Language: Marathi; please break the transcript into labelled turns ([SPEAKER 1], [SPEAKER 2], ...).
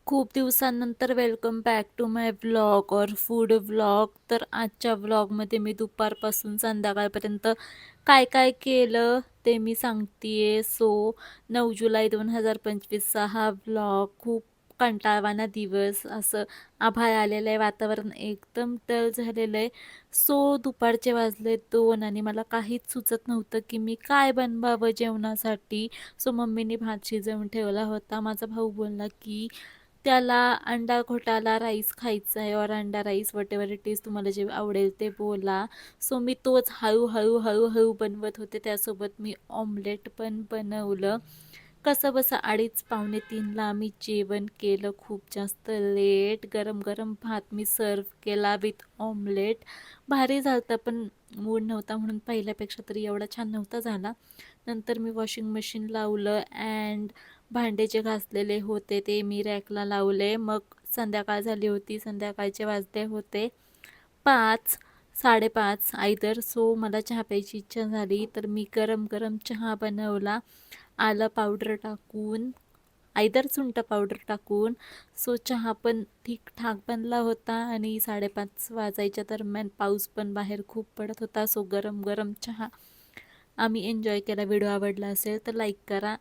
[SPEAKER 1] खूप दिवसांनंतर welcome back to my vlog और फूड व्लॉग. तर आजच्या व्लॉगमध्ये मी दुपारपासून संध्याकाळपर्यंत काय काय केलं ते मी सांगतेय. 9 जुलै 2025चा हा व्लॉग. खूप कंटाळवाना दिवस, असं आभाळ आलेलं आहे, वातावरण एकदम टल झालेलं आहे. दुपारचे वाजले 2 आणि मला काहीच सुचत नव्हतं की मी काय बनवावं जेवणासाठी. मम्मीने भात शिजवून ठेवला होता. माझा भाऊ बोलला की त्याला अंडा घोटाला राईस खायचा आहे, और अंडा राईस वॉटेवर इट इज, तुम्हाला जे आवडेल ते बोला. मी तोच हळूहळू हळूहळू बनवत होते. त्यासोबत मी ऑमलेट पण बनवलं. कसं बसं 2:30-2:45ला आम्ही जेवण केलं, खूप जास्त लेट. गरम गरम भात मी सर्व केला विथ ऑमलेट. भारी झालं, पण मूड नव्हता म्हणून पहिल्यापेक्षा तरी एवढा छान नव्हता झाला. नंतर मी वॉशिंग मशीन लावलं अँड भांडे जे घासलेले होते ते मी रॅकला लावले. मग संध्याकाळ झाली होती, संध्याकाळचे वाजले होते 5, 5:30 आयदर. मला चहा प्यायची इच्छा झाली तर मी गरम गरम चहा बनवला, आलं पावडर टाकून, आयदर सुंठ पावडर टाकून. चहा पण ठीकठाक बनला होता आणि 5:30 वाजायच्या दरम्यान पाऊस पण बाहेर खूप पडत होता. गरम गरम चहा आम्ही एन्जॉय केला. व्हिडिओ आवडला असेल तर लाईक करा.